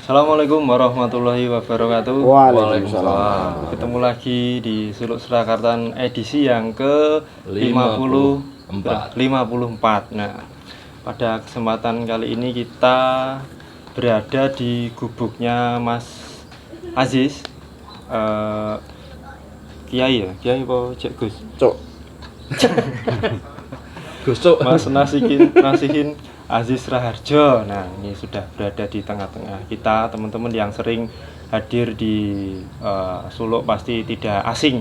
Assalamualaikum warahmatullahi wabarakatuh. Waalaikumsalam. Ketemu lagi di Suluk Surakarta edisi yang ke 54. Nah, pada kesempatan kali ini kita berada di gubuknya Mas Aziz. Kiai ya? Kiai apa Cek Gus? Cuk. Gusuk. Mas Nasihin Aziz Raharjo. Nah, ini sudah berada di tengah-tengah kita. Teman-teman yang sering hadir di Suluk pasti tidak asing.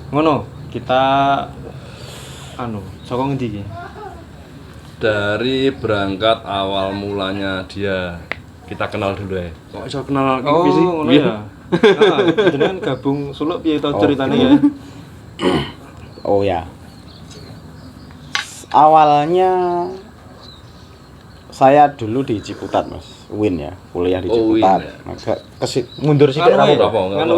Ngono, kita saka ngendi iki? Dari berangkat awal mulanya dia, kita kenal dulu ya. Kok iso kenal Oh, sih? ngono ya. Heeh, jenengan gabung Suluk piye to ceritane ya? Oh ya. Awalnya saya dulu di Ciputat, Mas. UIN ya, kuliah di Ciputat. Agak mundur sithik Kan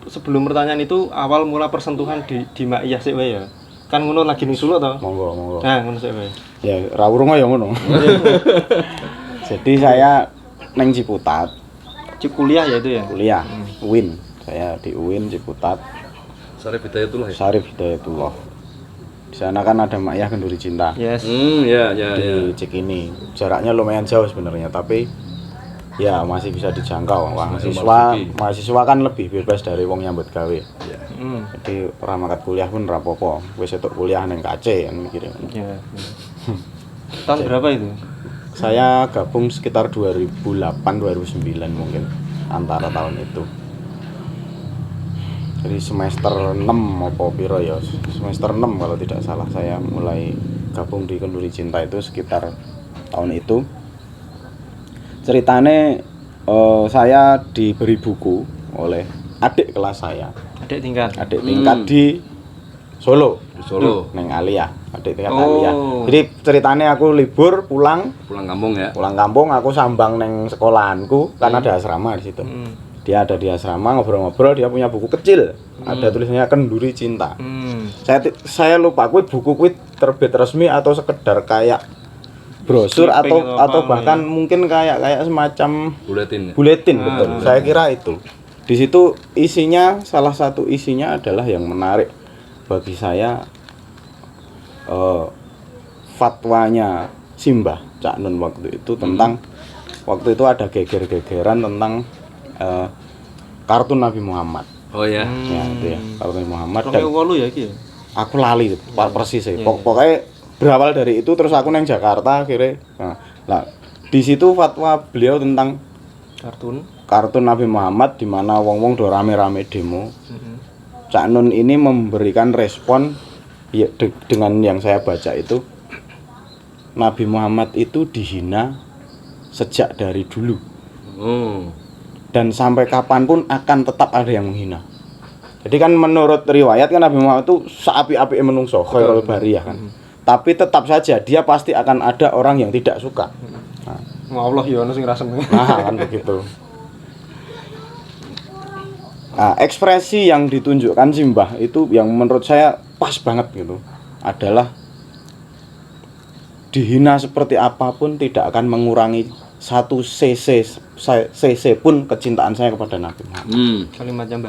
sebelum pertanyaan itu awal mula persentuhan di Maiyah sik wae ya. Kan ngono lagi ning Suluk to? Monggo. Nah, ngono sik wae. Ya, ra urung ya ngono. Jadi saya neng Ciputat, Kuliah ya itu ya. kuliah UIN. Saya di UIN Ciputat, Sarif Hidayatullah ya? Sarif Hidayatullah. Di sana kan ada Maiyah Kenduri Cinta. Yes. Ya. Di Cikini. Jaraknya lumayan jauh sebenarnya, tapi ya masih bisa dijangkau. Mahasiswa kan lebih bebas dari wong nyambut gawe. Ya. Jadi ora mangkat kuliah pun ora apa-apa. Wis entuk kuliah ning KC kan mikire. Ya. Tahun berapa itu? Saya gabung sekitar 2008 2009 mungkin, antara tahun itu. Jadi semester 6 apa piro ya? Semester 6 kalau tidak salah saya mulai gabung di Kenduri Cinta itu sekitar tahun itu. Ceritane saya diberi buku oleh adik kelas saya. Adik tingkat. Adik tingkat di Solo. Di Solo. Neng Alia, adik tingkat Alia. Jadi ceritane aku libur pulang Pulang kampung aku sambang neng sekolahanku karena ada asrama di situ. Dia ada di asrama ngobrol-ngobrol, dia punya buku kecil. Ada tulisannya Kenduri Cinta. Saya lupa buku kuwi terbit resmi atau sekedar kayak brosur atau bahkan mungkin kayak semacam buletin betul. Saya kira itu. Di situ isinya, salah satu isinya adalah yang menarik bagi saya, fatwanya Simbah Cak Nun waktu itu tentang waktu itu ada geger-gegeran tentang kartun Nabi Muhammad. Oh ya. Ya, itu ya, kartun Nabi Muhammad. Dan ya iki. Aku lali persis ya. Pokoknya berawal dari itu terus aku neng Jakarta akhirnya. Nah, di situ fatwa beliau tentang kartun Nabi Muhammad di mana wong-wong do rame-rame demo. Cak Nun ini memberikan respon ya, dengan yang saya baca itu Nabi Muhammad itu dihina sejak dari dulu. Dan sampai kapanpun akan tetap ada yang menghina. Jadi kan menurut riwayat kan Nabi Muhammad itu seapi-api menungso, khairul bariyah kan. Tapi tetap saja dia pasti akan ada orang yang tidak suka. Allah ya ono sing ra seneng. Nah, kan begitu. Nah, ekspresi yang ditunjukkan Simbah itu yang menurut saya pas banget gitu. Adalah dihina seperti apapun tidak akan mengurangi satu cc pun kecintaan saya kepada Nabi Muhammad.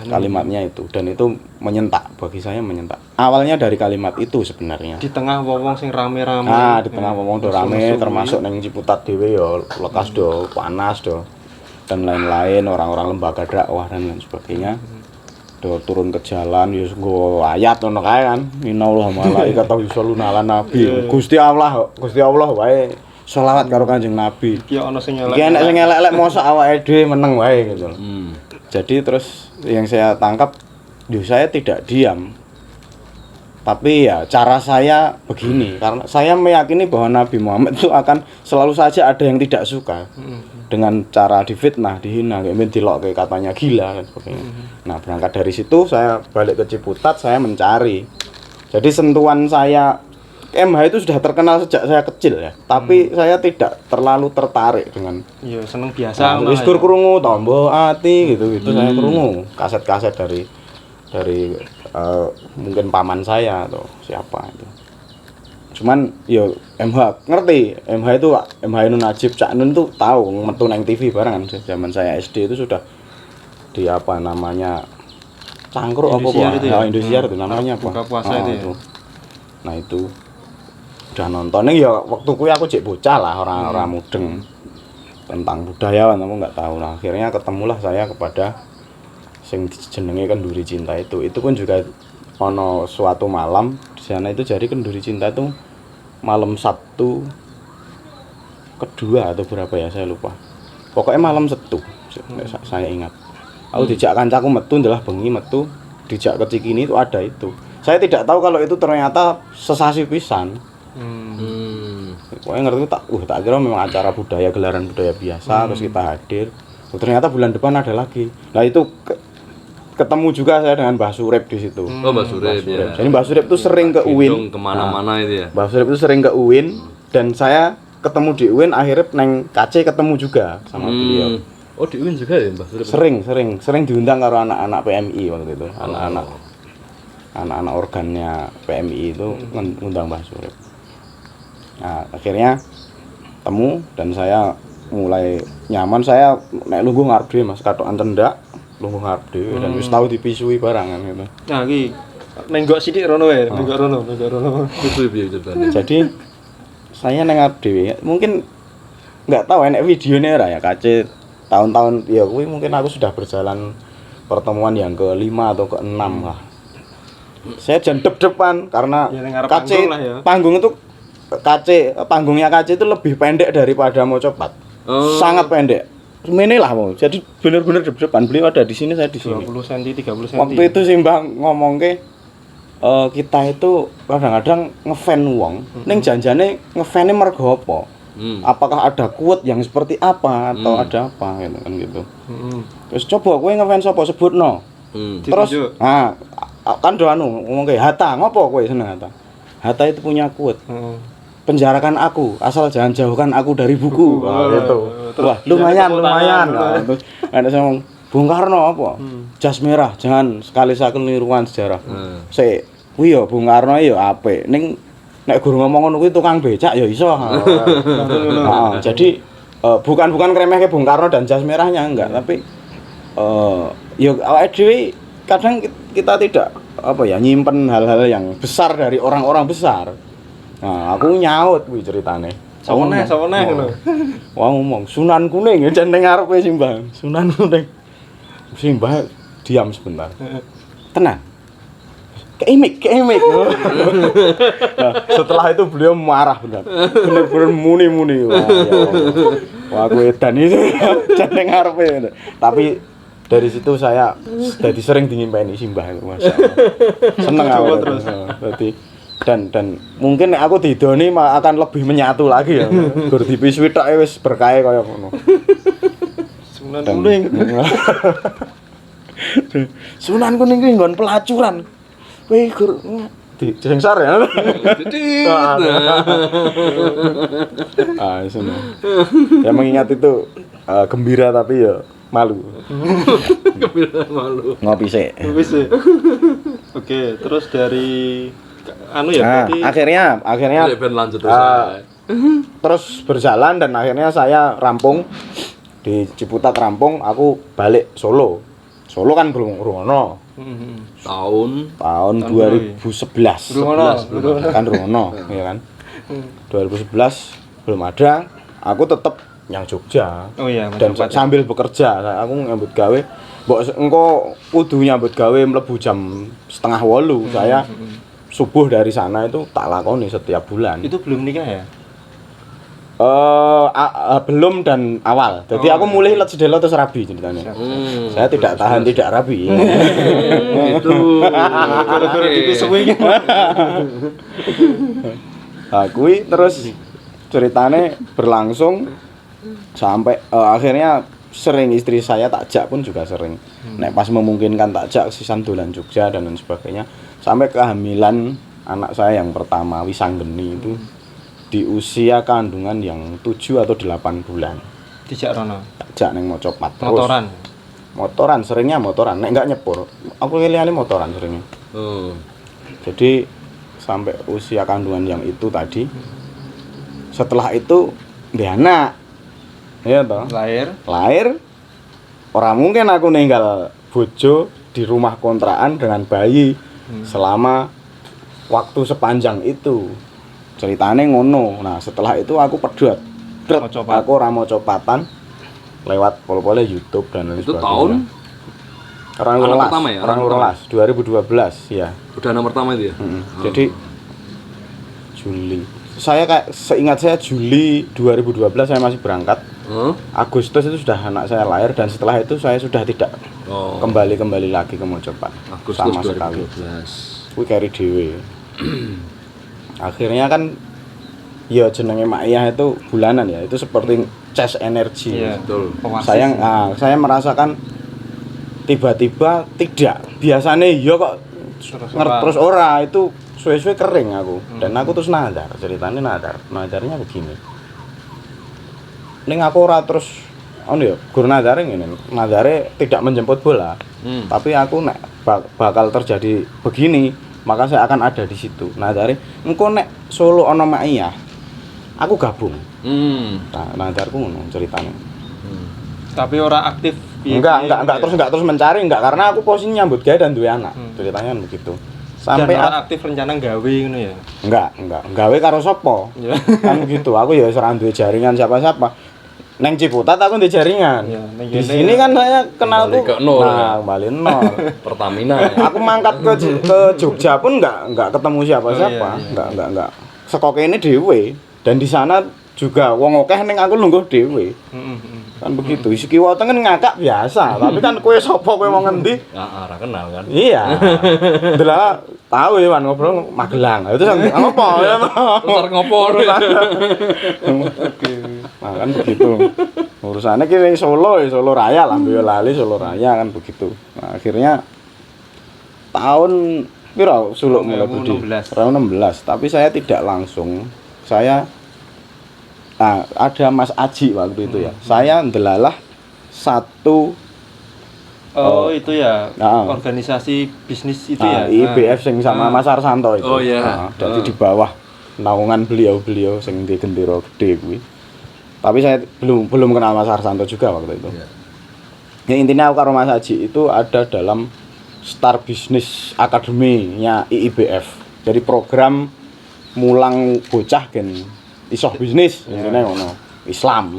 Kalimatnya itu, dan itu menyentak bagi saya, menyentak. Awalnya dari kalimat itu sebenarnya. Di tengah wong sing rame-rame. Di tengah wong do rame, termasuk neng Ciputat dhewe ya lekas do, panas do. Dan lain-lain, orang-orang lembaga dakwah dan lain sebagainya. Do turun ke jalan ya nggo ayat ngono kae kan. Innallaha malaikatahu yusholluna ala nabi. Gusti Allah wae sholawat karo Kanjeng Nabi. Iki ana sing elek. Iki enek sing elek-elek mosok awake dhewe meneng wae gitu. Jadi terus yang saya tangkap, saya tidak diam. Tapi ya cara saya begini, karena saya meyakini bahwa Nabi Muhammad itu akan selalu saja ada yang tidak suka. Dengan cara difitnah, dihina, kayak dilokke katanya gila dan sebagainya. Nah, berangkat dari situ saya balik ke Ciputat, saya mencari. Jadi sentuhan saya MH itu sudah terkenal sejak saya kecil ya, tapi saya tidak terlalu tertarik dengan. Iya, seneng biasa. Wis krungu tombo ati gitu saya krungu kaset-kaset dari mungkin paman saya atau siapa itu. Cuman yo MH ngerti, MH itu MH Nun Najib Cak Nun tuh tahu metu nang TV bareng kan zaman saya SD itu sudah di apa namanya Cangkruk apa Indosiar itu ya? Indosiar itu namanya apa? Buka puasa itu ya? Nah itu udah nontonnya ya waktu kuwi aku cek bocah lah orang-orang mudeng tentang budayawan aku nggak tahu lah akhirnya ketemulah saya kepada sing jenenge Kenduri Cinta itu pun juga ono suatu malam di sana itu jadi Kenduri Cinta itu malam Sabtu kedua atau berapa ya saya lupa pokoknya malam Setu saya ingat aku dijak kancaku metu ndelah bengi metu dijak ke Cikini itu ada itu saya tidak tahu kalau itu ternyata sesasi pisan pokoknya ngerti tak kira memang acara budaya gelaran budaya biasa terus kita hadir ternyata bulan depan ada lagi nah itu ketemu juga saya dengan Mbah Surip di situ. Oh, Mbah Surip ya. Jadi Mbah Surip itu sering ke UIN. Kemana-mana itu ya. Mbah Surip itu sering ke UIN dan saya ketemu di UIN akhirnya neng KC ketemu juga sama beliau. Oh, di UIN juga ya Mbah Surip? Sering diundang karo anak-anak PMI waktu itu. Anak-anak organnya PMI itu ngundang Mbah Surip. Nah, akhirnya temu dan saya mulai nyaman saya nek lungguh ngarep dhewe Mas katokan cendak lungguh ngarep dhewe dan wis tau dipisui barangan gitu. Nah, iki nenggok sithik rono wae, nenggok rono. Itu piye ceritanya? Jadi saya nang ngarep dhewe mungkin enggak tahu enek videonya ora ya KC tahun-tahun ya kuwi mungkin aku sudah berjalan pertemuan yang ke-5 atau ke-6 lah. Saya jan dep-depan karena ya, KC panggung itu panggungnya KC itu lebih pendek daripada mau cepat. Sangat pendek. Semene lah mau. Jadi bener-bener depan beliau ada di sini saya di sini. 20 cm, 30 cm. Waktu itu sih Mbah ngomongke kita itu kadang-kadang ngefan wong. Ning janjane ngefane mergo apa? Apakah ada quote yang seperti apa atau ada apa gitu kan gitu. Terus coba kowe ngefan sapa sebutno. Terus kan do anu ngomongke Hatta ngopo kowe seneng Hatta? Hatta itu punya quote. Penjarakan aku, asal jangan jauhkan aku dari buku. Gitu. Wah, lumayan. Terus ada saya ngomong, Bung Karno apa? Jas merah, jangan sekali-sekali niruan sejarah. Sik, kuwi ya Bung Karno ya apik. Ning nek guru ngomong ngono kuwi tukang becak ya iso. Jadi bukan kremehke Bung Karno dan jas merahnya enggak, tapi ya awake dhewe kadang kita tidak nyimpen hal-hal yang besar dari orang-orang besar. Nah, aku nyaut kuwi ceritane. Saweneh ngono. Wah ngomong Sunan Kuning jan ning ngarepe Simbah. Sunan Kuning. Simbah diam sebentar. Tenang. Keimik. Nah, setelah itu beliau marah benar-benar muni-muni. Wah, aku edan itu jan ning ngarepe. Tapi dari situ saya jadi sering dingimpeni Simbah itu masyaallah. Seneng aku terus. Dan mungkin aku didoni akan lebih menyatu lagi ya. Gur dipisui tok wis berkahe kaya ngono. Sunan Kuning. Sunan Kuning kuwi nggon pelacuran. Kowe gur dijengsar ya. Seneng. Ya mengingat itu gembira tapi ya malu. Gembira malu. Ngopi sik. Oke, terus dari berarti akhirnya ben lanjut terus berjalan dan akhirnya saya rampung di Ciputat rampung aku balik Solo kan belum Rumono tahun 2011 kan Rumono ya kan 2011 belum ada aku tetap yang Jogja dan sambil bekerja aku nyambut gawe mbok engko kudu nyambut gawe mlebu jam 7:30 saya subuh dari sana itu tak lakoni setiap bulan. Itu belum nikah ya? Belum dan awal. Jadi aku mulai let sedelo terus rabi ceritanya. Saya tidak tahan tidak rabi. Gitu. Gara-gara dipisui. Kuwi terus ceritanya berlangsung sampai akhirnya sering istri saya takjak pun juga sering. Nek pas memungkinkan takjak sisan dolan Jogja dan lain sebagainya. Sampai kehamilan anak saya yang pertama Wisanggeni itu di usia kandungan yang 7 atau 8 bulan. Dijak rono. Takjak ning Mocopat. Motoran seringnya motoran. Nek enggak nyepur, aku liyane motoran seringnya. Jadi sampai usia kandungan yang itu tadi. Setelah itu dia anak. Ya toh. Lahir. Ora mungkin aku ninggal bojo di rumah kontrakan dengan bayi selama waktu sepanjang itu. Ceritane ngono. Nah, setelah itu aku pedot. Aku ora mau copatan lewat pol-pole YouTube dan lain Itu sebagainya. tahun Orang pertama ya? Orang 2012 ya. udah anak pertama itu ya? Jadi Juli. Saya kayak seingat saya Juli 2012 saya masih berangkat. Agustus itu sudah anak saya lahir dan setelah itu saya sudah tidak kembali lagi ke Mojopat Agustus sama 2012. sekali. Kuwi kari dhewe. Akhirnya kan ya jenenge Mak Iyah itu bulanan ya, itu seperti cas energi. Iya, Betul. Saya merasakan tiba-tiba tidak. Biasanya ya kok terus ora itu suwe-suwe kering aku. Dan aku terus nadar, ceritanya nadarnya begini. Ning aku ora terus ya, guru nadare ngene. Nadare tidak menjemput bola. Tapi aku nek bakal terjadi begini, maka saya akan ada di situ. Nadare engko nek Solo ana Mak Iyah, aku gabung. Nah, nadarku ngono ceritanya. Tapi ora aktif. Enggak terus mencari karena aku posisi nyambut gawe dan duwe anak. Ceritanya begitu. Sampai ora aktif rencana gawe ngono ya. Enggak. Gawe karo sapa? Kan begitu. Aku ya ora duwe jaringan siapa-siapa. Neng Ciputat aku duwe jaringan. Ya, di sini kan saya kenalku kembali nol. Pertamina. Aku mangkat ke Jogja pun enggak ketemu siapa-siapa. Enggak. Sekok ini dhewe dan di sana juga wong akeh ning aku lungguh dhewe. Kan begitu. Isi kiwa tengen ngakak biasa, tapi kan kowe sapa kowe wong endi? Ora kenal kan. Iya. Ndelok tahu ya man ngobrol Magelang. Itu ngopo ya. Terus ngopo. Nah, kan begitu. Urusannya ki Solo Raya lah, yo lali Solo Raya kan begitu. Nah, akhirnya tahun piro suluk mulai budi? Tahun 16. Tapi saya tidak langsung. Ada Mas Aji waktu itu ya. Saya ndelalah satu itu ya. Organisasi bisnis itu ya. IBF sing sama Mas Arsanto itu. Oh iya. Jadi di bawah naungan beliau sing di gendera gede kuwi. Tapi saya belum kenal Mas Arsanto juga waktu itu. Ya intinya aku karo Mas Aji itu ada dalam Star Business Academy-nya IIBF. Jadi program mulang bocah gen isoh bisnis, intine ngono. Islam.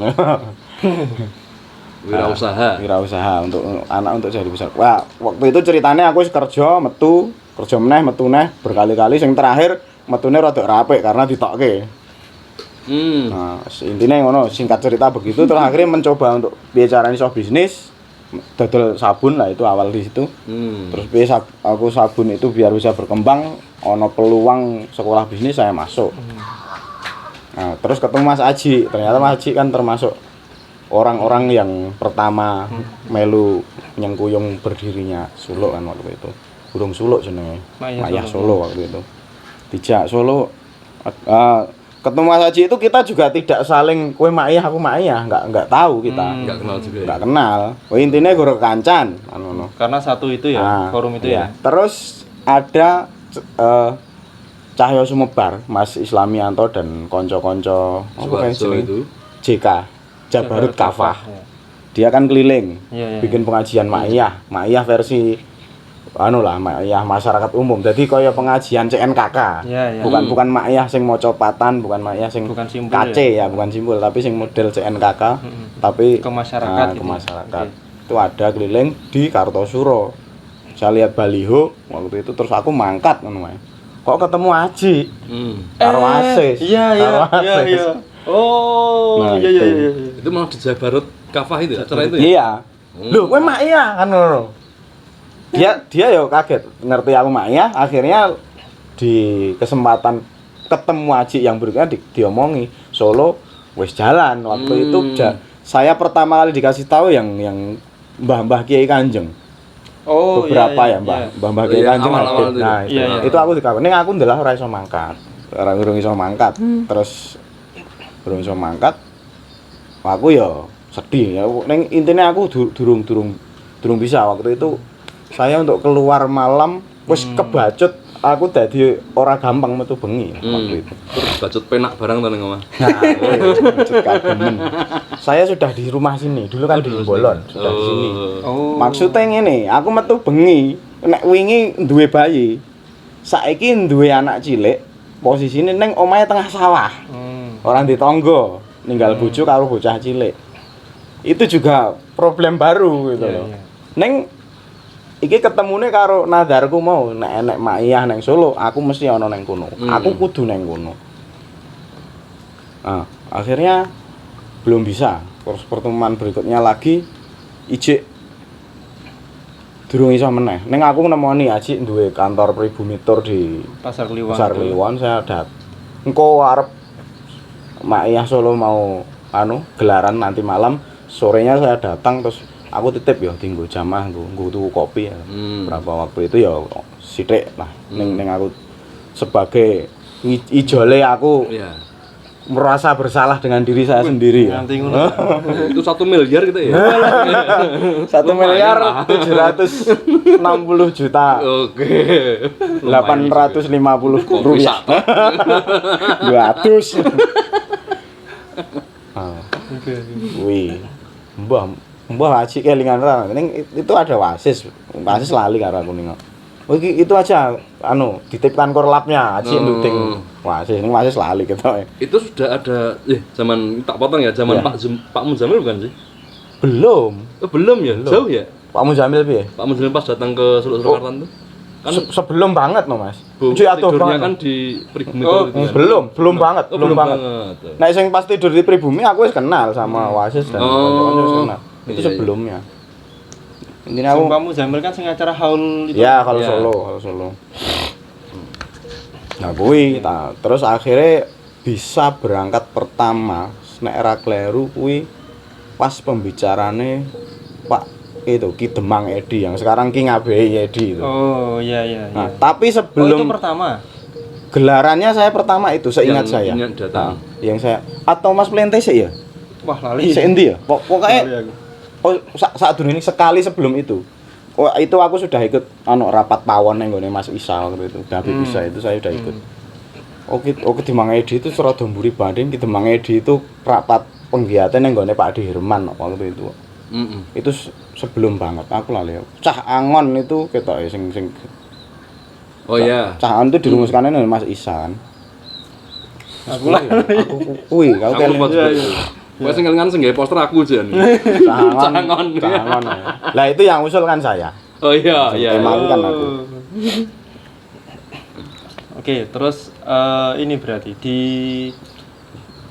Wirausaha untuk anak untuk jadi besar. Wah, waktu itu ceritanya aku kerja metu meneh berkali-kali sing terakhir metune rada rapik karena ditokke. Nah, intinya ngono, singkat cerita begitu terus akhirnya mencoba untuk piye carane iso bisnis. Dodol sabun lah itu awal di situ. Terus piye aku sabun itu biar bisa berkembang, ono peluang sekolah bisnis saya masuk. Nah, terus ketemu Mas Aji. Ternyata Mas Aji kan termasuk orang-orang yang pertama melu nyengkuyung berdirinya Solo kan waktu itu. Burung Solo jenenge. Mak Iyah Solo waktu itu. Dijak Solo. Ketemu Mas Aji itu kita juga tidak saling kowe Mak Iyah aku Mak Iyah, enggak tahu kita. Enggak kenal juga. Enggak kenal. Intinya guru kancan ngono. Karena satu itu ya, forum itu ya. Terus ada Cahyo Sumebar, Mas Islamianto dan konco-konco itu JK Jabarut Kafah. Dia kan keliling bikin pengajian Mak Iyah versi Mak Iyah masyarakat umum. Jadi kaya pengajian CNKK. Bukan Mak Iyah sing maca patan, bukan Mak Iyah sing KC ya, bukan simpul, tapi sing model CNKK tapi ke masyarakat ke masyarakat. Itu ada keliling di Kartosuro. Saya lihat baliho waktu itu terus aku mangkat ngono wae. Kok ketemu Aji? Karo Asis. Iya. Oh, nah, iya. Itu malah di Jabarut Kafah itu acara itu ya? Iya. Loh, kowe Mak Iyah kan ngono. Dia ya kaget ngerti aku Mak Iyah, akhirnya di kesempatan ketemu Aji yang berikutnya diomongi Solo wis jalan waktu itu saya pertama kali dikasih tahu yang Mbah Kiai Kanjeng. Oh, beberapa Mbah Kiai Kanjeng. Nah, itu aku dikawin. Ning aku ndelah ora iso mangkat. Urung iso mangkat. Terus urung iso mangkat. Aku ya sedih ya. Ning intine aku durung bisa waktu itu. Saya untuk keluar malam wis kebacut aku dadi ora gampang metu bengi waktu itu. Terus bacut penak barang to ning omah. Nah, lanjut kagemen. Saya sudah di rumah sini, dulu kan di Bolon, sudah di sini. Oh. Maksudnya ngene, aku metu bengi, nek wingi duwe bayi. Saiki duwe anak cilik, posisine ning omahe tengah sawah. Orang di tonggo, ninggal bojo karo bocah cilik. Itu juga problem baru gitu loh. Ning iki ketemune karo nadarku mau nek enek Maiyah nang Solo, aku mesti ana nang kono. Aku kudu nang kono. Nah, akhirnya belum bisa. Terus pertemuan berikutnya lagi ijik durung iso meneh. Ning aku nemoni Aji duwe kantor pribumi tur di Pasar Kliwon. Pasar Kliwon saya engko arep Maiyah Solo mau gelaran nanti malam, sorenya saya datang terus aku titip ya tinggo jamaah nggo tuku kopi ya. Berapa waktu itu ya sithik lah ning aku sebagai ijole aku merasa bersalah dengan diri saya sendiri ya. Nanti ngono. Itu 1 miliar gitu ya. 1 miliar 760 juta. Oke. 850 rupiah. 200. Wih. Mbah Haji kelingan ra. Ning itu ada wasis. Wasis lali karo aku ning. Oh itu aja dititipkan korlapnya Haji nduting wasis. Ning wasis lali ketok. Itu sudah ada zaman tak potong ya, zaman Pak Muzamil bukan sih? Belum. Oh, belum ya? Jauh ya? Pak Muzamil piye? Pak Muzamil pas datang ke Surakarta itu kan sebelum banget no Mas. Tidurnya kan di pribumi itu kan? Belum banget. Nah sing pas tidur di pribumi aku wis kenal sama wasis dan kanca-kanca wis kenal. Itu sebelumnya. Intinya aku Pak Muzamil kan sing acara haul itu. ya kalau Solo. Nah kuwi terus akhirnya bisa berangkat pertama nek ra kleru kuwi pas pembicarane Pak itu Ki Demang Edi yang sekarang Ki Ngabehi Edi itu. Oh iya. Nah, tapi sebelum itu pertama. Gelarannya saya pertama itu seingat saya. Yang datang. Yang saya atau Mas Plente sih ya? Wah, lali. Sendi ya? Pokoknya saat dulu ini sekali sebelum itu. Oh, itu aku sudah ikut rapat pawon yang nggone Mas Isa waktu itu. Habib Isa itu saya sudah ikut. Oke Demang Edi itu Surabaya Mburi Banding, Ki Demang Edi itu rapat penggiatan yang nggone Pak Adi Herman waktu itu. Itu sebelum banget aku lali. Cah Angon itu ketok sing oh iya. Cah Angon itu dirumuskannya oleh Mas Isa kan. Aku lali. Kuwi kau kan. Wes sing ngelingan sing gawe poster aku jan. Cah Angon. Lah itu yang usul kan saya. Oh iya. Emang kan aku. Oke, terus ini berarti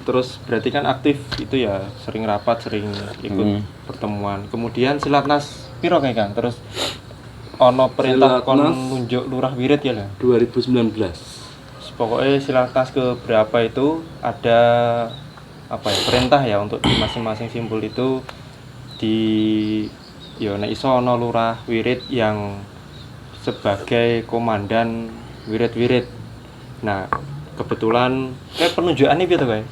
terus berarti kan aktif itu ya, sering rapat, sering ikut pertemuan. Kemudian Silatnas piro kayak kan? Terus ono perintah kon nunjuk lurah wirid ya lah. 2019. Pokoknya Silatnas ke berapa itu ada perintah ya untuk di masing-masing simpul itu nek iso ono lurah wirid yang sebagai komandan wirid-wirid. Nah, kebetulan penunjukan ini gitu kayak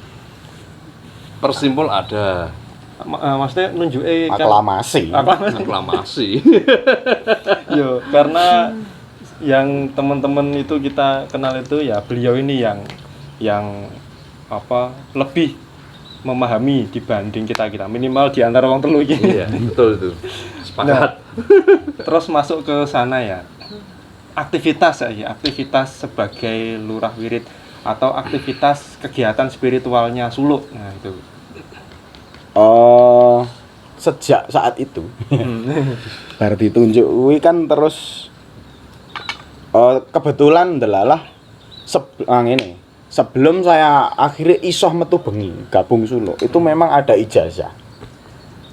Persimpul ada. Maksudnya nunjuke aklamasi. Yo, karena yang teman-teman itu kita kenal itu ya beliau ini yang lebih memahami dibanding kita minimal di antara orang telu iki. Iya, betul itu. Sepakat. Nah, terus masuk ke sana ya. Aktivitas sebagai lurah wirid atau aktivitas kegiatan spiritualnya Suluk. Nah, itu. Sejak saat itu bar ditunjuk kuwi kan terus kebetulan delalah sebelum saya akhirnya isoh metu bengi gabung Suluk itu memang ada ijazah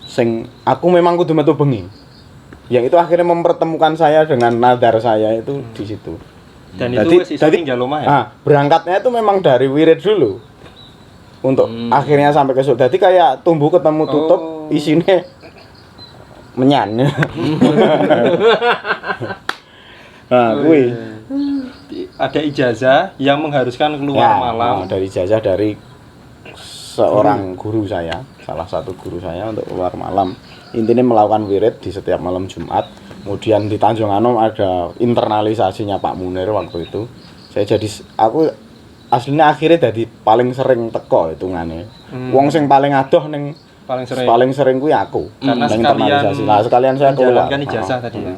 sing aku memang kudu metu bengi yang itu akhirnya mempertemukan saya dengan nadar saya itu di situ. Dan itu wis iso tinggal omah ya. Berangkatnya itu memang dari wirid dulu. Untuk akhirnya sampai ke Suluk. Jadi kayak tumbuh ketemu tutup isinya menyan. Nah, kuwi ada ijazah yang mengharuskan keluar malam. Dari ijazah dari seorang guru saya, salah satu guru saya untuk keluar malam. Intinya melakukan wirid di setiap malam Jumat. Kemudian di Tanjung Anom ada internalisasinya Pak Munir waktu itu. Aku aslinya akhirnya jadi paling sering teko hitungane. Wong sing paling adoh ning paling sering kuwi aku. Karena internalisasi. Nah, sekalian saya keluar. Menjalankan ijazah tadi ya.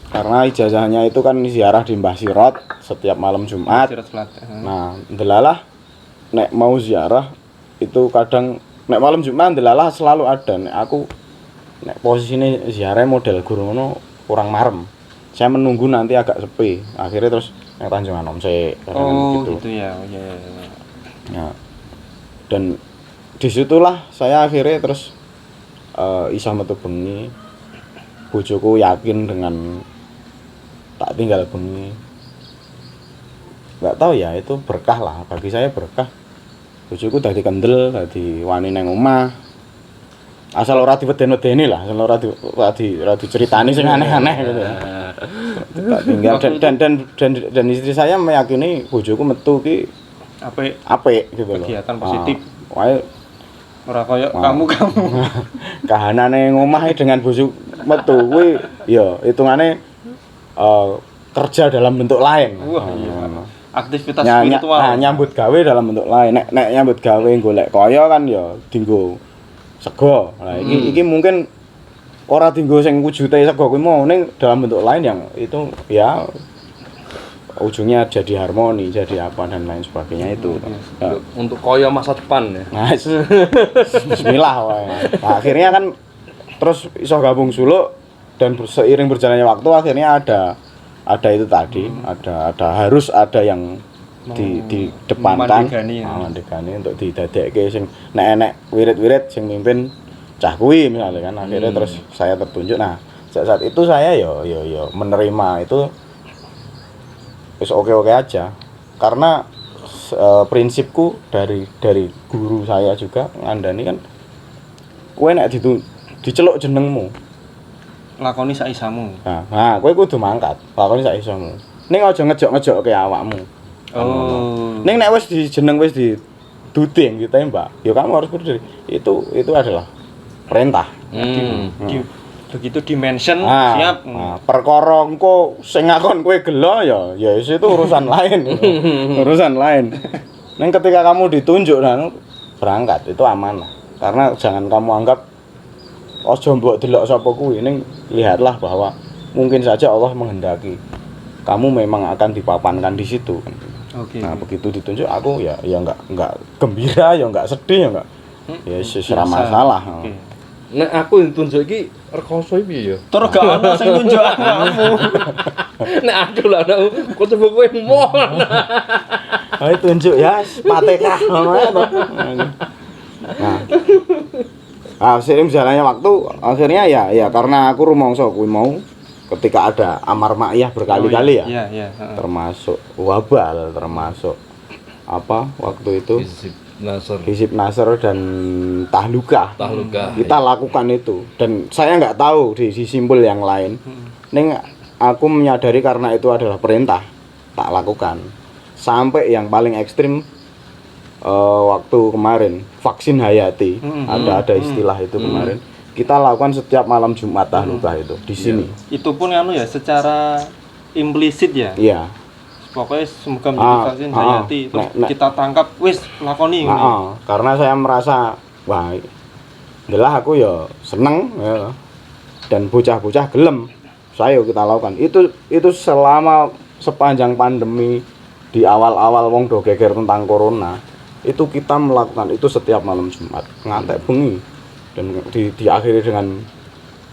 Karena ijazahnya itu kan ziarah di Mbah Sirot setiap malam Jumat. Nah, ndelalah nek mau ziarah itu kadang nek malam Jumat ndelalah selalu ada. Nek aku nek posisine ziarah model guru ngono kurang marem. Saya menunggu nanti agak sepi. Akhirnya terus nek Tanjung Anom gitu ya. Oh iya. Ya. Dan disitulah saya akhirnya terus iso metu bengi. Bojoku yakin dengan tak tinggal bengi. Enggak tahu ya, itu berkah lah, bagi saya berkah. Bojoku dadi kendel, dadi wani nang omah. Asal ora diweden-wedeni lah, asal ora diceritani sing aneh-aneh gitu. Tak tinggal dan istri saya meyakini bojoku metu ki apik gitu loh. Kegiatan positif. Wae ora koyo kamu. Kahanane ngomah dengan bojo metu kuwi ya hitungane kerja dalam bentuk lain. Wah, iya. Aktivitas spiritual. Nyambut gawe dalam bentuk lain. Nek nyambut gawe golek kaya kan ya dienggo sego. Nah, iki mungkin ora dienggo sing wujute sego kuwi mau ning dalam bentuk lain yang itu ya ujungnya jadi harmoni, jadi apa dan lain sebagainya itu. Untuk kaya masa depan ya. Nah, bismillah wae. Nah, akhirnya kan terus iso gabung suluk dan seiring berjalannya waktu akhirnya ada itu tadi, harus ada yang di depankan mandegani untuk didadekke sing nek wirid-wirid sing mimpin cah kuwi misalnya kan akhirnya terus saya tertunjuk. Nah, saat itu saya yo menerima itu wis oke-oke aja karena prinsipku dari guru saya juga ngandani kan kowe nek diceluk jenengmu lakoni sak isamu. Nah, kowe kudu mangkat, lakoni sak isamu. Ning aja ngejok-ngejokke awakmu. Oh. Ning nek wis dijeneng wis diduding ditembak, ya kamu harus berdiri. Itu adalah perintah. Begitu dimension siap. Perkara engko sing ngakon kowe gelo ya itu urusan lain. Urusan lain. Ning ketika kamu ditunjuk dan berangkat itu amanah. Karena jangan kamu anggap ojo mbok delok sapa kuwi ning lihatlah bahwa mungkin saja Allah menghendaki kamu memang akan dipapankan di situ. Oke. Nah, begitu ditunjuk aku ya enggak gembira, ya enggak sedih, ya enggak. Ya ora masalah. Okay. Nek aku ditunjuk iki rekoso piye ya? Tur gak ono sing tunjuk aku. Nek aku lah kok coba kowe moh. Ayo tunjuk ya patekah ngono ya to. Nah, seiring berjalannya waktu akhirnya ya karena aku rumangsa kuwi mau ketika ada amar ma'iyah berkali-kali ya. Iya. Termasuk wabal, termasuk apa waktu itu Hizib Nasr dan Tahluka. Kita lakukan itu dan saya nggak tahu di simbol yang lain. Ning aku menyadari karena itu adalah perintah, tak lakukan. Sampai yang paling ekstrim waktu kemarin vaksin hayati. Ada istilah itu kemarin. Kita lakukan setiap malam Jumat Tahluka itu di sini. Itu pun ya secara implisit ya. Iya. Pokoknya semoga menjadi vaksin hayati terus kita tangkap wis lakoni ngene. Karena saya merasa wah adalah aku ya seneng ya. Dan bocah-bocah gelem. Saya kita lakukan. Itu selama sepanjang pandemi di awal-awal wong do geger tentang corona. Itu kita melakukan itu setiap malam Jumat ngantek bengi dan diakhiri dengan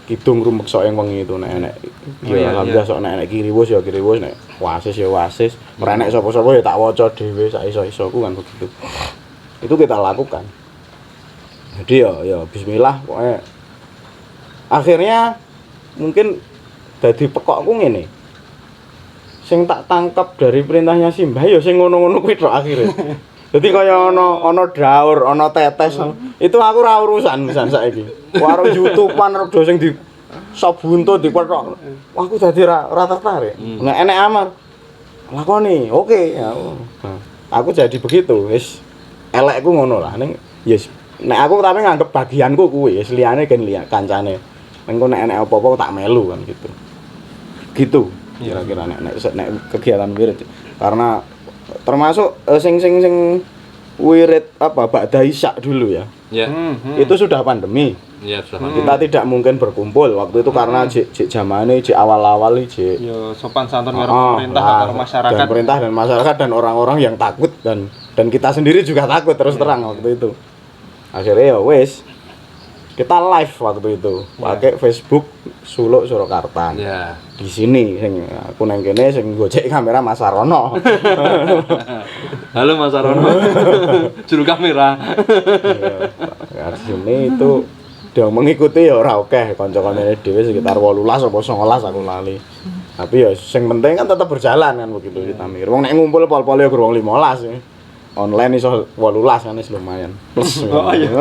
kidung rumeksa yang wengi itu nek ya alhamdulillah sok nek kiriwus ya kiriwus nek wasis ya wasis merenek sapa-sapa ya tak waca dhewe sak iso-isoku kan begitu. Itu kita lakukan. Jadi ya bismillah pokoknya akhirnya mungkin dadi pekokku ngene. Sing tak tangkap dari perintahnya Simbah ya sing ngono-ngono kuwi tok akhire. Jadi kaya ana draur, ana tetes. Itu aku ora urusan misan saiki. Karo YouTube-an rada sing di sabuntut dipethok. Aku dadi ora tertarik. Nek enek amar lakoni, oke. Aku jadi begitu, wis elekku ngono lah. Ning yes, nek aku tapi nganggep bagianku kuwi, wis liyane gen kancane. Engko nek enek apa-apa tak melu kan gitu. Gitu kira-kira nek kegiatan wirid. Karena termasuk sing wirid apa ba'da isya dulu ya. Ya. Itu sudah pandemi. Ya sudah. Kita tidak mungkin berkumpul waktu itu karena jek zamane jek awal-awal jek Yo sopan santun karo pemerintah karo masyarakat. Dan pemerintah dan masyarakat dan orang-orang yang takut dan kita sendiri juga takut terus terang waktu itu. Akhirnya ya wes kita live waktu itu pakai Facebook Suluk Surakarta. Ya. Di sini sing aku nang kene sing gojek kamera Mas Sarono. Halo Mas Sarono. Juru kamera. Ya, di sini itu dia mengikuti ya ora akeh kanca-kancane dhewe sekitar 18 apa 19 aku lali. Tapi ya sing penting kan tetap berjalan kan begitu kita mikir. Wong nek ngumpul pol-pol ya gurung 15 ya. Online iso 18 kan wis lumayan. Plus. Oh iya.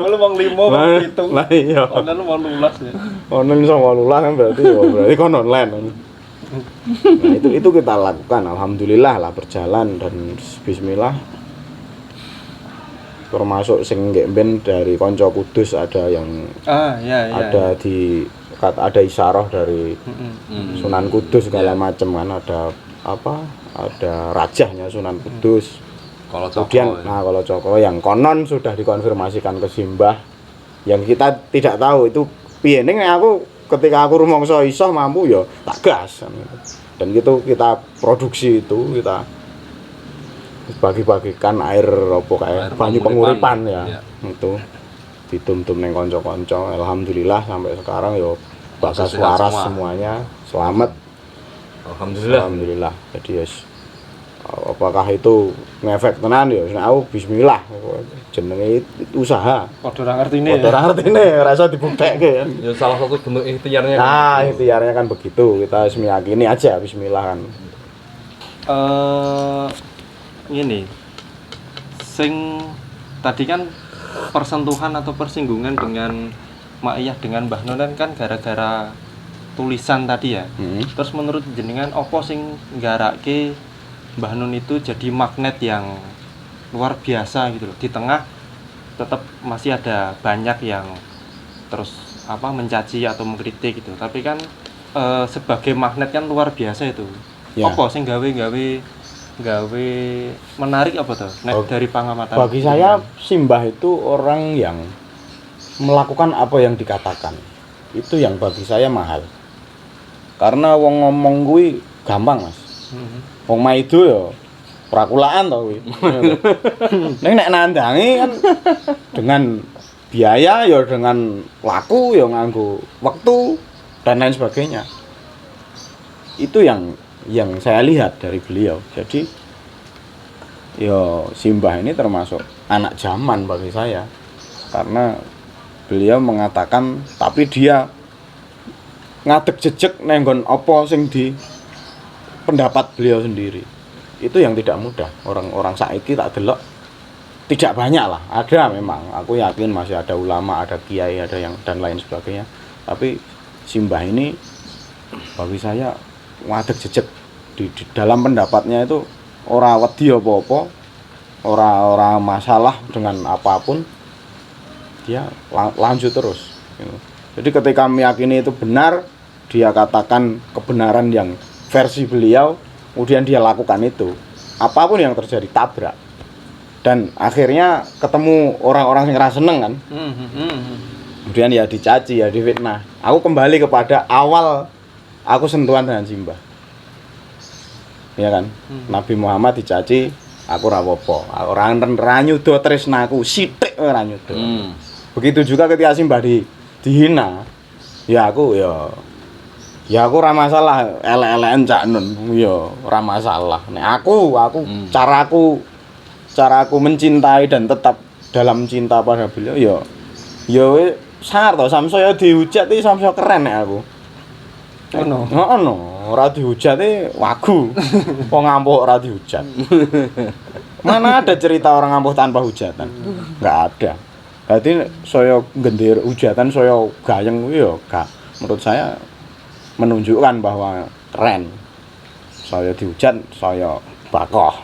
Lu wong 5 wong 7. Lah iya. Online lu 18 ya. Online iso 18 kan berarti kon online. Nah, itu kita lakukan alhamdulillah lah berjalan dan bismillah. Termasuk sing nggih ben dari kanca Kudus ada yang ada ada isyarah dari Sunan Kudus segala macam kan ada rajahnya Sunan Kudus. Kemudian kalau Coko yang konon sudah dikonfirmasikan ke Simbah yang kita tidak tahu itu piye ning aku ketika aku rumangsa iso mampu ya tak gas dan gitu kita produksi itu kita bagi-bagikan air apa kayak banyu penguripan ya. Itu ditum-tum ning kanca-kanca alhamdulillah sampai sekarang ya bakas waras semuanya selamat alhamdulillah jadi yes. Apakah itu ngefek tenan ya nek aku bismillah jenenge usaha Padha ora ngertine ora iso dibuktekke kan Ya salah satu bentuk ikhtiarnya. nah ikhtiarnya kan begitu kita wis meyakini aja bismillah kan ini sing tadi kan persentuhan atau persinggungan dengan Mak Iyah dengan Mbah Nun kan gara-gara tulisan tadi ya. Terus menurut jenengan apa sing nggarake Mbah Nun itu jadi magnet yang luar biasa gitu loh. Di tengah tetap masih ada banyak yang terus mencaci atau mengkritik gitu. Tapi kan sebagai magnet kan luar biasa itu. Ya. Apa sing gawe menarik apa tuh dari pengamatan bagi saya Simbah itu orang yang melakukan apa yang dikatakan itu yang bagi saya mahal karena wong ngomong kuwi gampang Mas wong maido ya ora kulaan to kuwi ning nek nandangi kan dengan biaya ya dengan laku ya nganggo waktu dan lain sebagainya itu yang saya lihat dari beliau. Jadi Simbah ini termasuk anak zaman bagi saya. Karena beliau mengatakan tapi dia ngadeg jejeg nenggon apa sing di pendapat beliau sendiri. Itu yang tidak mudah. Orang-orang saiki tak delok tidak banyak lah. Ada memang. Aku yakin masih ada ulama, ada kiai, ada yang dan lain sebagainya. Tapi Simbah ini bagi saya ngadeg jejeg di dalam pendapatnya itu ora wedi apa-apa, ora masalah dengan apapun, dia lanjut terus. Jadi ketika meyakini itu benar, dia katakan kebenaran yang versi beliau, kemudian dia lakukan itu, apapun yang terjadi tabrak. Dan akhirnya ketemu orang-orang yang rasa seneng kan, kemudian ya dicaci, ya difitnah. Aku kembali kepada awal aku sentuhan dengan Simbah. Ya kan, Nabi Muhammad dicaci, aku ora apa-apa. Ora nyuda tresnaku, sithik ora nyuda. Begitu juga ketika Simbah dihina, ya aku ora masalah elek-elekan Cak Nun, ya ora masalah. Nek aku caraku mencintai dan tetap dalam cinta pada beliau ya sangar to samsaya dihujat iki samsaya keren nek aku. Ono. Ora dihujate wagu. Wong ngampuh ora dihujat. Mana ada cerita orang ngampuh tanpa hujatan? Enggak ada. Berarti saya gendir hujatan, saya gayeng kuwi ya gak. Menurut saya menunjukkan bahwa keren. Saya dihujat, saya bakoh.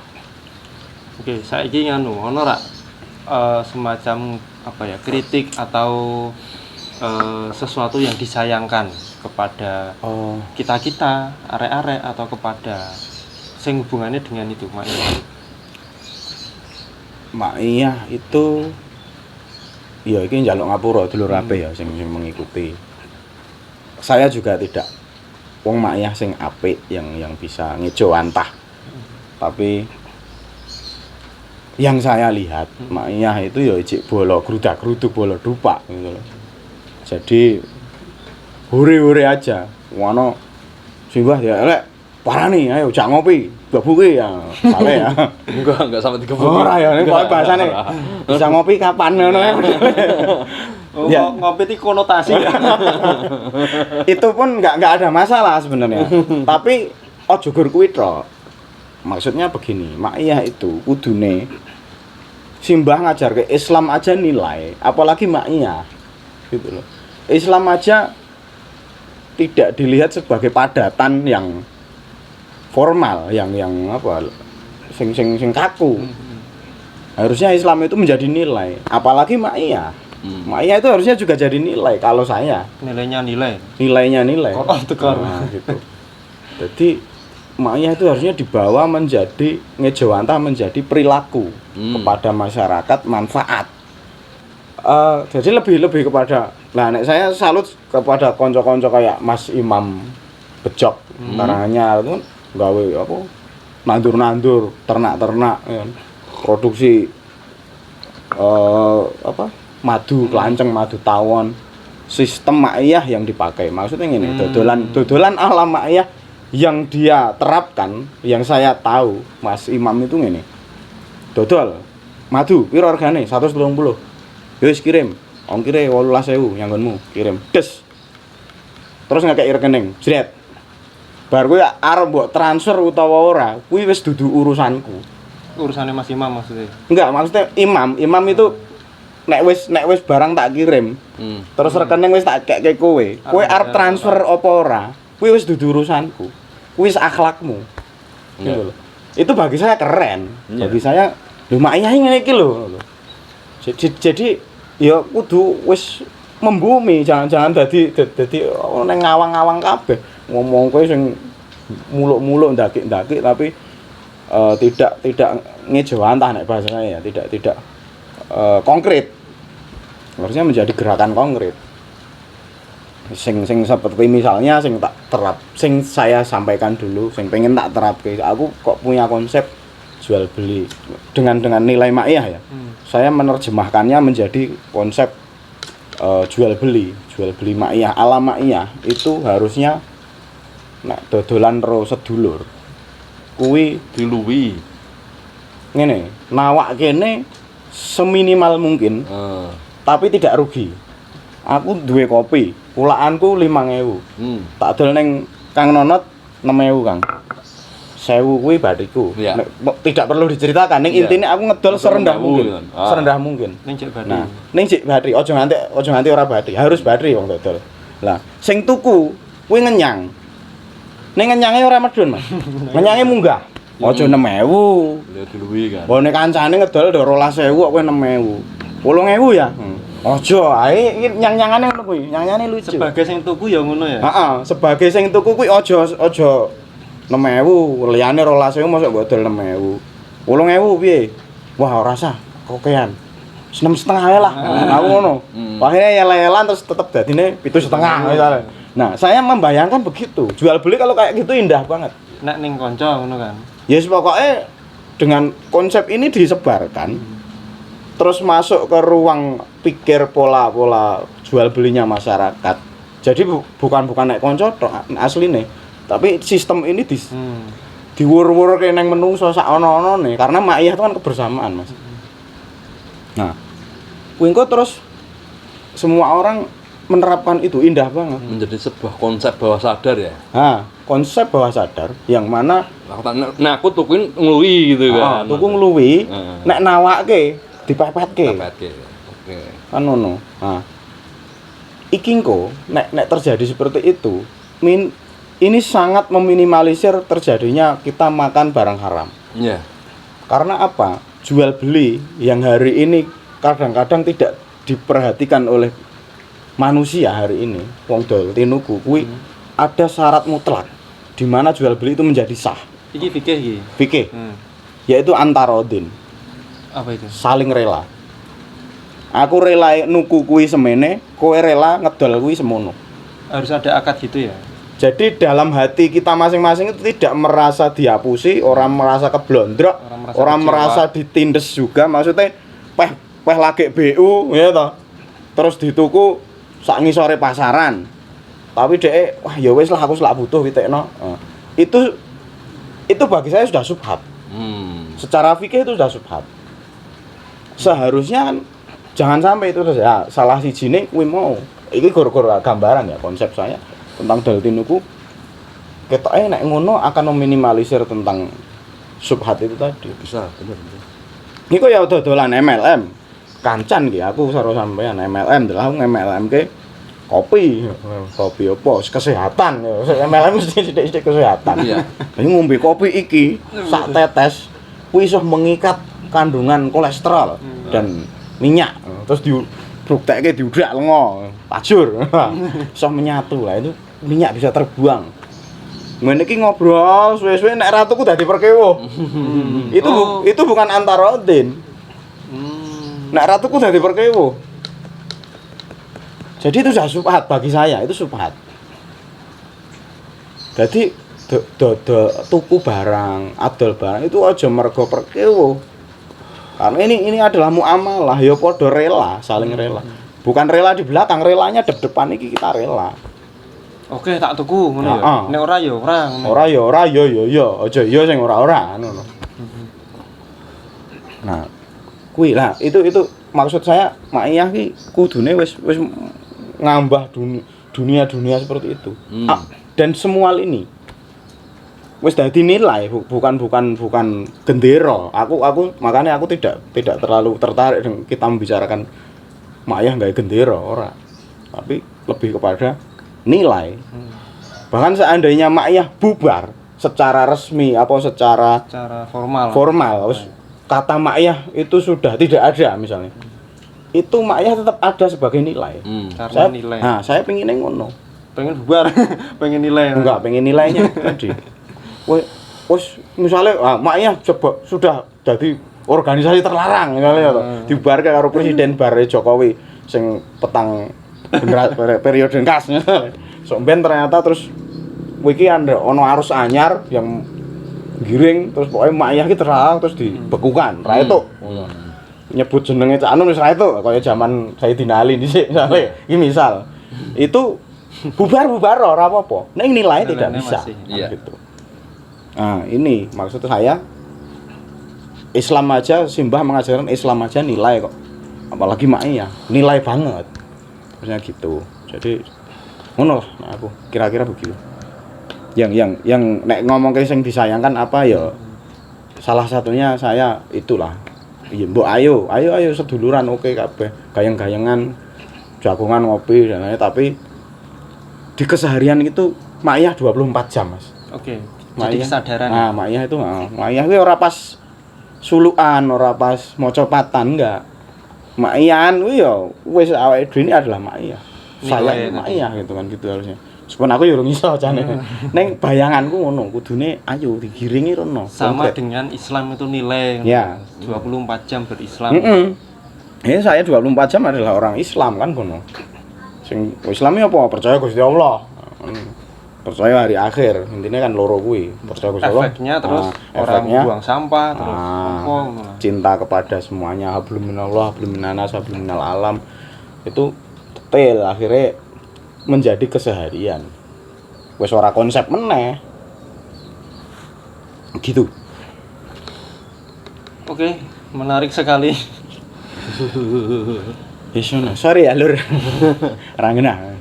Oke, saiki ono ora semacam kritik atau sesuatu yang disayangkan kepada kita arek-arek atau kepada sing hubungannya dengan itu Maiyah itu ya iki njaluk ngapura dulur ape ya sing mengikuti. Saya juga tidak wong maiyah sing apik yang bisa ngejo antah. Tapi yang saya lihat maiyah itu ya ijik bolo grudak-gruduk bolo dupak gitu loh. Jadi hore-hore aja. Ngono simbah ya elek parani ayo jak ngopi, gebuki ya. Sale ya. Enggak sampai 30. Ora ya nek koyo bahasane. Bisa ngopi kapan ngono ya. Ya ngopi itu konotasi. Itu pun enggak ada masalah sebenarnya. Tapi ojo gur kuwi tok. Maksudnya begini, maiyah itu kudune simbah ngajar ke Islam aja nilai, apalagi maiyah. Gitu loh. Islam aja tidak dilihat sebagai padatan yang formal, yang apa sing kaku. Harusnya Islam itu menjadi nilai, apalagi maiyah. Maiyah itu harusnya juga jadi nilai kalau saya. Nilainya nilai. Nah, gitu. Jadi maiyah itu harusnya dibawa menjadi ngejawantah menjadi perilaku kepada masyarakat, manfaat. Jadi lebih kepada nek saya salut kepada konco-konco kayak Mas Imam Bejok Karanganyar itu gawe apa nandur-nandur ternak-ternak ya. Produksi madu kelanceng, madu tawon, sistem maiyah yang dipakai. Maksudnya ngene, dodolan ala maiyah yang dia terapkan, yang saya tahu Mas Imam itu ngene. Dodol madu piro regane 130. Wis kirim, ongkire 18.000 nyanggonmu, kirim. Des. Terus ngekeki rekening, jret. Bar kuwi arep mbok transfer utawa ora, kuwi wis dudu urusanku. Urusannya Mas Imam maksudnya. Enggak, maksudnya imam itu nek wis barang tak kirim. Terus rekening wis tak kekeke kowe. Kowe arep transfer apa ora, kuwi wis dudu urusanku. Kuwi wis akhlakmu. Gitu loh. Itu bagi saya keren. Bagi saya lho maiyah ngene iki lho. Jadi ya kudu wis membumi, jangan dadi nang ngawang-ngawang kabeh. Ngomong kowe sing muluk-muluk ndakik-ndakik tapi tidak ngejawantah nek bahasanya ya, tidak konkret. Harusnya menjadi gerakan konkret. Sing seperti misalnya sing tak terap, sing saya sampaikan dulu, sing pengen tak terapke. Aku kok punya konsep jual beli dengan nilai maiyah ya. Saya menerjemahkannya menjadi konsep jual beli maiyah ala maiyah itu harusnya nek dodolan ro sedulur kuwi diluwi ngene nawak kene seminimal mungkin tapi tidak rugi. Aku duwe kopi pulaanku 5.000 tak dol ning Kang Nonot 6.000 Kang 1.000 kuwi bariku. Ya. Tidak perlu diceritakan. Ning intine aku ngedol serendah mungkin. Serendah mungkin. Ning cek batri. Nah, ning cek batri, ojo nganti ora batri. Harus batri wong dodol. Lah, sing tuku kuwi ngenyang. Ning ngenyange ora medun, Mas. Ngenyange munggah. Ojo 6.000. Ya diluwi kan. Mbone kancane ngedol 12.000 kok kowe 6.000. 8.000 ya? Ojo ae iki nyang-nyangane ngono kuwi. Nyang-nyangane lucu. Sebagai sing tuku ya ngono ya. Heeh, sebagai sing tuku kuwi ojo 6.000, liyane 12.000 mosok mbok dol 6.000. 8.000 piye? Wah, ora usah, kokean. 6,5 ae lah. Aku ngono. Akhirnya yel-yelan terus tetep dadine 7,5 misalnya. Nah, saya membayangkan begitu. Jual beli kalau kayak gitu indah banget. Nek ning kanca ngono kan. Yes, pokoknya dengan konsep ini disebarkan terus masuk ke ruang pikir pola-pola jual belinya masyarakat. Jadi bukan nek kanca tok asline. Tapi sistem ini diwur-wurke nang menungso sak ana-anane karena maiyah itu kan kebersamaan, Mas. Nah, kuwi engko terus semua orang menerapkan itu indah banget. Menjadi sebuah konsep bawah sadar ya. Nah, konsep bawah sadar yang mana aku tukuin ngluwi gitu kan. Tuku ngluwi, nek nawake dipepetke. Oke. Kan ngono. Nah, iki engko nek terjadi seperti itu, ini sangat meminimalisir terjadinya kita makan barang haram. Iya. Karena apa? Jual beli yang hari ini kadang-kadang tidak diperhatikan oleh manusia hari ini wong dol tinuku kuwi ada syarat mutlak di mana jual beli itu menjadi sah. Iki fikih iki. Fikih. Yaitu antarodin. Apa itu? Saling rela. Aku rela nuku kuwi semene, kowe rela ngedol kuwi semono. Harus ada akad gitu ya. Jadi dalam hati kita masing-masing itu tidak merasa dihapusi, orang merasa keblondrok, orang merasa ditindes juga. Maksudnya peh lagi BU ya toh. Terus dituku sak ngisore pasaran. Tapi dhek wah ya wis lah aku selak butuh witekno. Itu bagi saya sudah subhat. Secara fikih itu sudah subhat. Seharusnya kan jangan sampai itu ya salah sijine kuwi mau. Iki gara-gara gambaran ya konsep saya tentang dol tinuku. Ketoke nek ngono akan meminimalisir tentang subhat itu tadi. Bisa, bener. Niku ya dodolan MLM. Kancan ki aku karo sampean MLM dalah MLM ke kopi apa kesehatan ya MLM mesti sithik-sithik kesehatan. Iya. Ini ngombe kopi iki sak tetes kuwi iso mengikat kandungan kolesterol dan minyak. Terus dibruktekke diudak lenga, pajur. Iso menyatu lah itu minyak bisa terbuang. Ngene iki ngobrol suwe-suwe nek ratuku dadi perkewuh. Itu bukan antarodin. Nek ratuku dadi perkewuh. Jadi itu sudah subhat bagi saya, itu subhat. Jadi tuku barang, adol barang itu aja mergo perkewuh. Karena ini adalah muamalah, ya padha rela, saling rela. Bukan rela di belakang, relanya depan iki kita rela. Oke, tak tuku ngono ya. Nek ora ya ora ngono. Ora ya ora ya aja ya sing ora-ora ngono. Nah, kuwi lah itu maksud saya Maiyah ki kudune wis ngambah dunia seperti itu. Dan semua ini wis dadi nilai bukan gendera. Aku makanya aku tidak terlalu tertarik dengan kita membicarakan Maiyah gawe gendera ora. Tapi lebih kepada nilai. Bahkan seandainya Maiyah bubar secara resmi secara formal kata Maiyah itu sudah tidak ada misalnya. Itu Maiyah tetap ada sebagai nilai. Karena nilai. Nah, saya pengennya ngono. Pengen bubar, pengen nilai. Enggak, pengen nilainya tadi. Wes misalnya Maiyah coba sudah jadi organisasi terlarang misalnya dibubarkan karo presiden bare Jokowi sing petang periode kas. Sok ben ternyata terus iki ono arus anyar yang giring terus pokoknya Maiyah ki terus dibekukan. Ra itu. Nyebut jenenge Cak Anu wis ra itu kaya zaman Sayyidina Ali dhisik misale iki misal itu bubar ora apa-apa ning nilai tidak bisa gitu. Nah ini maksud saya Islam aja Simbah mengajarkan Islam aja nilai kok apalagi Maiyah nilai banget maksudnya gitu. Jadi ngono nah aku kira-kira begitu yang nek ngomong ke sing disayangkan apa ya salah satunya saya itulah iya mbok ayo seduluran oke kabeh gayeng-gayengan jagongan ngopi dan lain tapi di keseharian itu Maiyah 24 jam Mas. Oke. Jadi kesadaran. Nah, Maiyah itu Maiyah kuwi ora pas sulukan, ora pas maca patan enggak. Maiyan kuwi ya wis awake dhewe ini adalah Maiyah. Saya Maiyah gitu kan gitu harusnya. Meskipun aku ya urung iso jane. Ning bayanganku ngono, kudune ayo digiringi rono. Sama dengan Islam itu nilai. Ya. 24 jam berislam. Saya 24 jam adalah orang Islam kan kono. Sing Islamnya apa? Percaya Gusti Allah. Percaya hari akhir. Intinya kan loro kuwi, percaya Gusti Allah. Efeknya terus orang buang sampah terus apa cinta kepada semuanya, hablum minallah, hablum minanas, hablum minal alam. Itu detail akhirnya menjadi keseharian. Wis ora konsep meneh. Gitu. Oke, menarik sekali. Sorry ya lur. Rangena.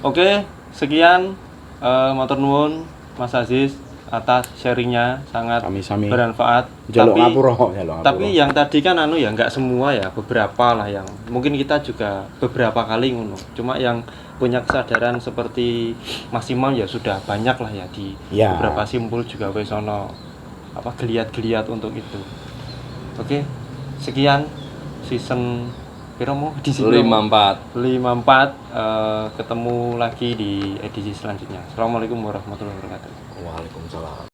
Oke, sekian matur nuwun Mas Aziz atas sharingnya sangat Sami-sami. bermanfaat. Jaluk ngapura. Tapi yang tadi kan ya enggak semua ya, beberapa lah yang mungkin kita juga beberapa kali ngono. Cuma yang punya kesadaran seperti Mas Imam ya sudah banyak lah ya di beberapa simpul juga wis ono geliat-geliat untuk itu. Oke. Sekian season Kira mau edisi 54. 54 ketemu lagi di edisi selanjutnya. Assalamualaikum warahmatullahi wabarakatuh. Waalaikumsalam.